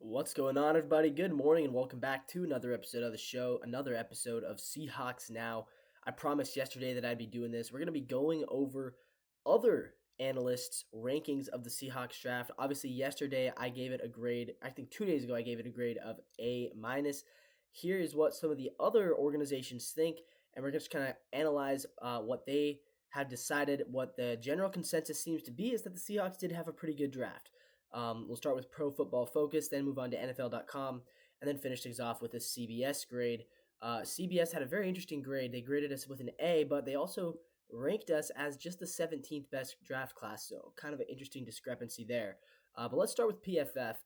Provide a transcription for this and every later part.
What's going on, everybody? Good morning, and welcome back to another episode of the show, another episode of Seahawks Now. I promised yesterday that I'd be doing this. We're going to be going over other analysts' rankings of the Seahawks draft. Obviously, yesterday I gave it a grade. I think 2 days ago I gave it a grade of A minus. Here is what some of the other organizations think, and we're just kind of analyze what they have decided. What the general consensus seems to be is that the Seahawks did have a pretty good draft. We'll start with Pro Football Focus, then move on to NFLcom, and then finish things off with a CBS grade. CBS had a very interesting grade. They graded us with an A, but they also ranked us as just the 17th best draft class, so kind of an interesting discrepancy there. But let's start with PFF.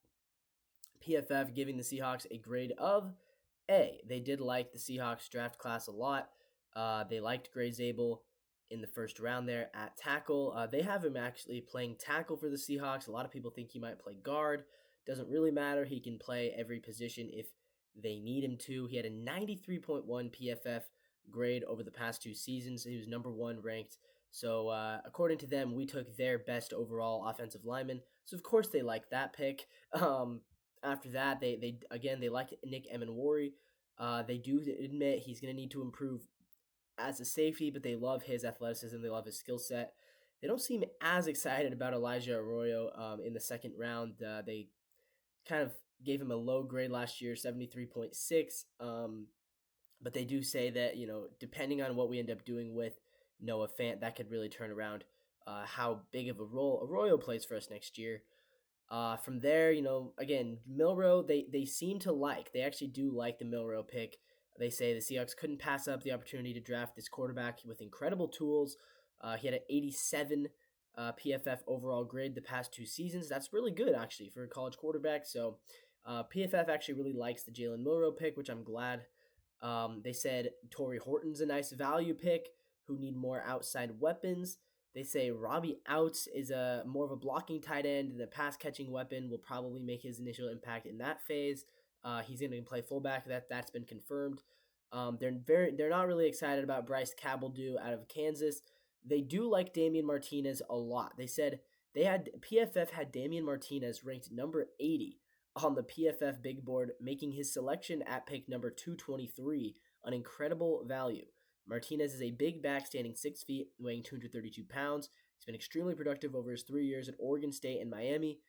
PFF giving the Seahawks a grade of A. They did like the Seahawks draft class a lot. They liked Gray Zabel in the first round there at tackle. They have him actually playing tackle for the Seahawks. A lot of people think he might play guard. Doesn't really matter. He can play every position if they need him to. He had a 93.1 PFF grade over the past 2 seasons. He was number one ranked. So according to them, we took their best overall offensive lineman. So of course they like that pick. After that, they like Nick Emenwari. They do admit he's going to need to improve as a safety, but they love his athleticism. They love his skill set. They don't seem as excited about Elijah Arroyo in the second round. They kind of gave him a low grade last year, 73.6. But they do say that, depending on what we end up doing with Noah Fant, that could really turn around how big of a role Arroyo plays for us next year. From there, again, Milroe, they seem to like. They actually do like the Milroe pick. They say the Seahawks couldn't pass up the opportunity to draft this quarterback with incredible tools. He had an 87 PFF overall grade the past 2 seasons. That's really good, actually, for a college quarterback. So PFF actually really likes the Jalen Milroe pick, which I'm glad. They said Torrey Horton's a nice value pick who need more outside weapons. They say Robbie Outs is a more of a blocking tight end, and the pass-catching weapon will probably make his initial impact in that phase. He's going to play fullback. That's been confirmed. They're not really excited about Bryce Cabeldue out of Kansas. They do like Damian Martinez a lot. They said PFF had Damian Martinez ranked number 80 on the PFF big board, making his selection at pick number 223 an incredible value. Martinez is a big back, standing 6 feet, weighing 232 pounds. He's been extremely productive over his 3 years at Oregon State and Miami.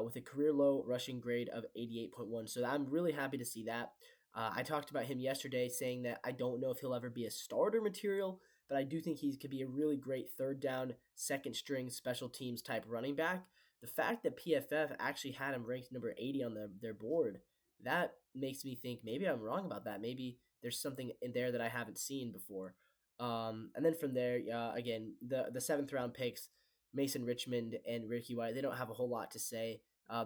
With a career low rushing grade of 88.1. So I'm really happy to see that. I talked about him yesterday saying that I don't know if he'll ever be a starter material, but I do think he could be a really great third down, second string special teams type running back. The fact that PFF actually had him ranked number 80 on their board, that makes me think maybe I'm wrong about that. Maybe there's something in there that I haven't seen before. And then from there, again, the seventh round picks, Mason Richmond and Ricky White, they don't have a whole lot to say.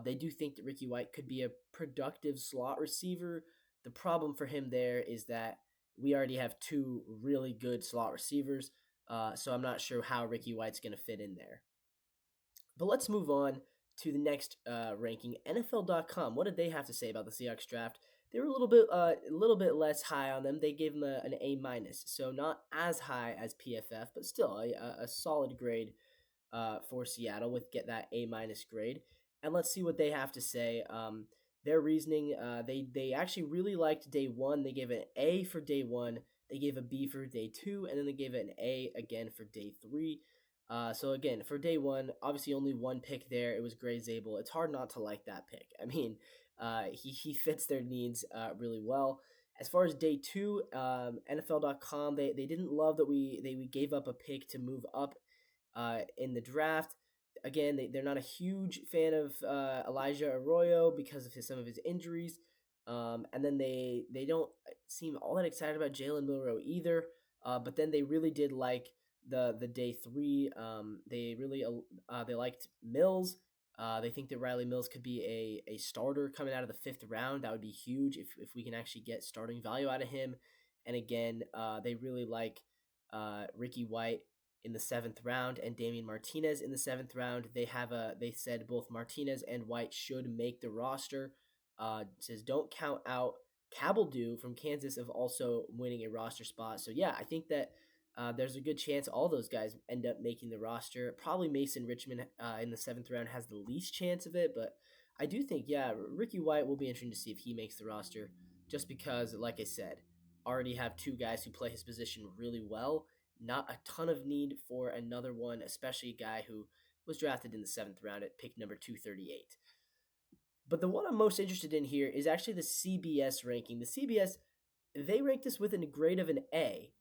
They do think that Ricky White could be a productive slot receiver. The problem for him there is that we already have two really good slot receivers, so I'm not sure how Ricky White's going to fit in there. But let's move on to the next ranking. NFL.com, what did they have to say about the Seahawks draft? They were a little bit less high on them. They gave them an A minus, so not as high as PFF, but still a solid grade for Seattle with get that A minus grade. And let's see what they have to say. Their reasoning, they actually really liked day one. They gave an A for day one. They gave a B for day two, and then they gave it an A again for day three. So again, for day one, obviously only one pick there. It was Gray Zabel. It's hard not to like that pick. I mean, he fits their needs really well. As far as day two, NFL.com, they didn't love that we gave up a pick to move up in the draft. Again, they're not a huge fan of Elijah Arroyo because of some of his injuries. And then they don't seem all that excited about Jalen Milroe either. But then they really did like the day three. They liked Mills. They think that Riley Mills could be a starter coming out of the fifth round. That would be huge if we can actually get starting value out of him. And again, they really like Ricky White in the seventh round and Damian Martinez in the seventh round. They said both Martinez and White should make the roster. It says don't count out Cabeldue from Kansas of also winning a roster spot. So yeah, I think that there's a good chance all those guys end up making the roster. Probably Mason Richmond in the seventh round has the least chance of it, but I do think, yeah, Ricky White will be interesting to see if he makes the roster, just because, like I said, already have two guys who play his position really well. Not a ton of need for another one, especially a guy who was drafted in the seventh round at pick number 238. But the one I'm most interested in here is actually the CBS ranking. The CBS, they ranked us with a grade of an A,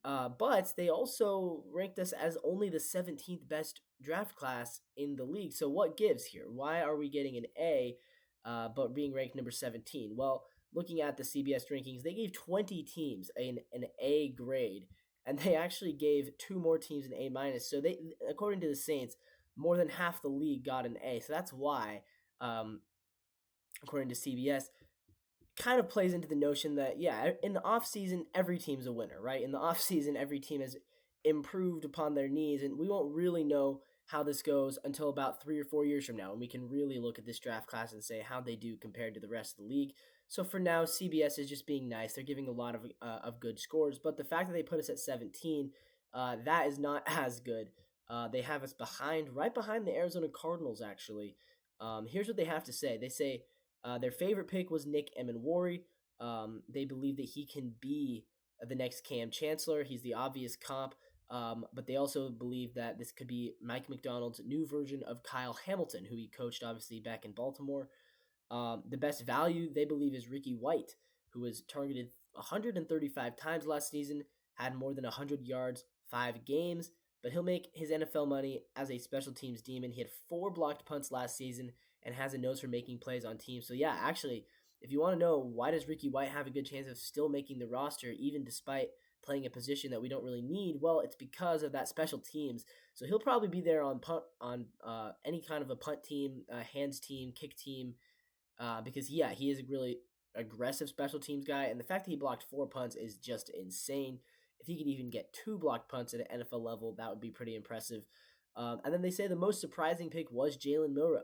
but they also ranked us as only the 17th best draft class in the league. So what gives here? Why are we getting an A, but being ranked number 17? Well, looking at the CBS rankings, they gave 20 teams an A grade, and they actually gave two more teams an A minus. So they, according to the Saints, more than half the league got an A. So that's why, um, according to CBS, kind of plays into the notion that yeah, in the offseason every team's a winner, right? In the offseason every team has improved upon their needs, and we won't really know how this goes until about 3 or 4 years from now, and we can really look at this draft class and say how they do compared to the rest of the league. So for now, CBS is just being nice. They're giving a lot of good scores, but the fact that they put us at 17, that is not as good. They have us right behind the Arizona Cardinals. Actually, here's what they have to say. They say their favorite pick was Nick Emenwari. They believe that he can be the next Cam Chancellor. He's the obvious comp, but they also believe that this could be Mike McDonald's new version of Kyle Hamilton, who he coached obviously back in Baltimore. The best value they believe is Ricky White, who was targeted 135 times last season, had more than 100 yards, 5 games, but he'll make his NFL money as a special teams demon. He had 4 blocked punts last season and has a nose for making plays on teams. So yeah, actually, if you want to know why does Ricky White have a good chance of still making the roster, even despite playing a position that we don't really need, well, it's because of that special teams. So he'll probably be there on punt on any kind of a punt team, hands team, kick team, because yeah, he is a really aggressive special teams guy, and the fact that he blocked 4 punts is just insane. If he could even get 2 blocked punts at an NFL level, that would be pretty impressive. And then they say the most surprising pick was Jalen Milroe,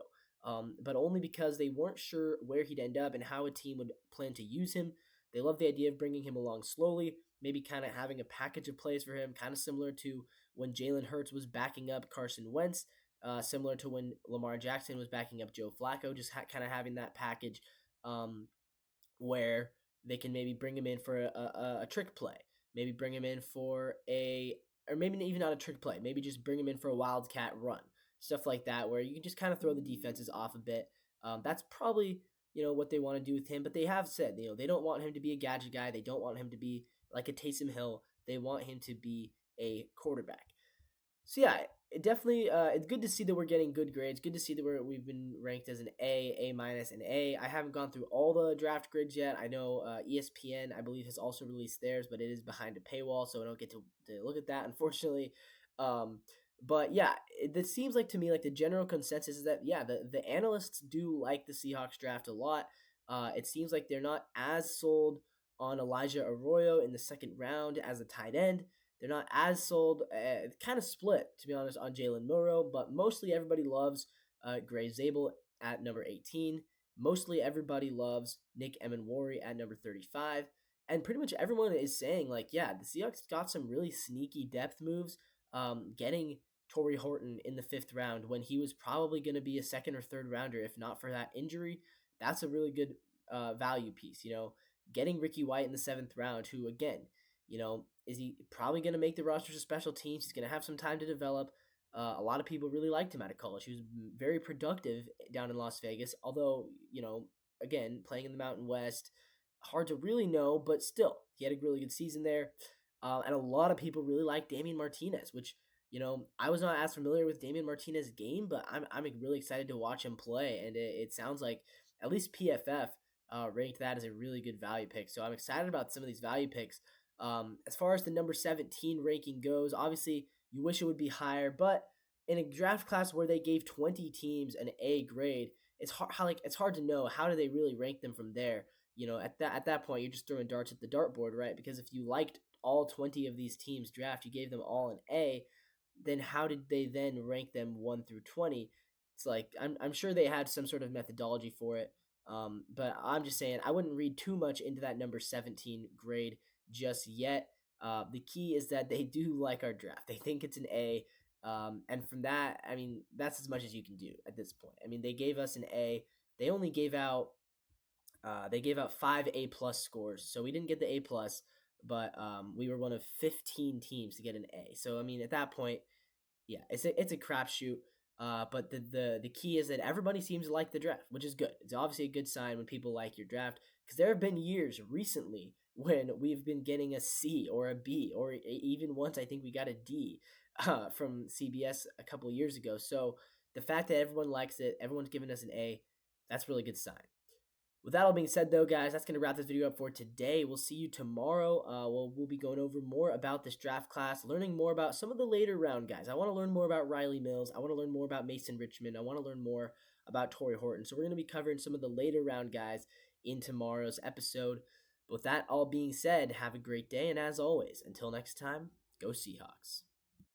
but only because they weren't sure where he'd end up and how a team would plan to use him. They love the idea of bringing him along slowly, maybe kind of having a package of plays for him, kind of similar to when Jalen Hurts was backing up Carson Wentz, similar to when Lamar Jackson was backing up Joe Flacco, just kind of having that package um, where they can maybe bring him in for a trick play, maybe bring him in for or maybe even not a trick play, maybe just bring him in for a wildcat run, stuff like that, where you can just kind of throw the defenses off a bit. That's probably what they want to do with him, but they have said they don't want him to be a gadget guy. They don't want him to be like a Taysom Hill. They want him to be a quarterback. So yeah, it definitely it's good to see that we're getting good grades. Good to see that we've been ranked as an A, A minus, and A. I haven't gone through all the draft grids yet. I know ESPN, I believe, has also released theirs, but it is behind a paywall, so I don't get to look at that, unfortunately. Um, but yeah, it seems like to me like the general consensus is that yeah, the analysts do like the Seahawks draft a lot. It seems like they're not as sold on Elijah Arroyo in the second round as a tight end. They're not as sold, kind of split, to be honest, on Jalen Milroe, but mostly everybody loves Gray Zabel at number 18. Mostly everybody loves Nick Emenwari at number 35. And pretty much everyone is saying, like, yeah, the Seahawks got some really sneaky depth moves, getting Torrey Horton in the fifth round when he was probably going to be a second or third rounder, if not for that injury. That's a really good value piece, Getting Ricky White in the seventh round, who, again, is he probably going to make the rosters of special teams? He's going to have some time to develop. A lot of people really liked him out of college. He was very productive down in Las Vegas, although, again, playing in the Mountain West, hard to really know, but still, he had a really good season there. And a lot of people really like Damian Martinez, which, I was not as familiar with Damian Martinez's game, but I'm really excited to watch him play. And it sounds like at least PFF ranked that as a really good value pick. So I'm excited about some of these value picks. As far as the number 17 ranking goes, obviously you wish it would be higher, but in a draft class where they gave 20 teams an A grade, it's hard to know how do they really rank them from there. At that point you're just throwing darts at the dartboard, right? Because if you liked all 20 of these teams draft, you gave them all an A, then how did they then rank them 1 through 20? It's like I'm sure they had some sort of methodology for it. But I'm just saying I wouldn't read too much into that number 17 grade just yet. The key is that they do like our draft. They think it's an A. And from that, I mean, that's as much as you can do at this point. I mean, they gave us an A, they only gave out they gave out 5 A+ scores, so we didn't get the A+, but we were one of 15 teams to get an A. So I mean, at that point, yeah, it's a crapshoot. But the key is that everybody seems to like the draft, which is good. It's obviously a good sign when people like your draft, because there have been years recently when we've been getting a C or a B, or even once I think we got a D from CBS a couple of years ago. So the fact that everyone likes it, everyone's giving us an A, that's a really good sign. With that all being said, though, guys, that's going to wrap this video up for today. We'll see you tomorrow. We'll be going over more about this draft class, learning more about some of the later round guys. I want to learn more about Riley Mills. I want to learn more about Mason Richmond. I want to learn more about Torrey Horton. So we're going to be covering some of the later round guys in tomorrow's episode. But with that all being said, have a great day. And as always, until next time, go Seahawks.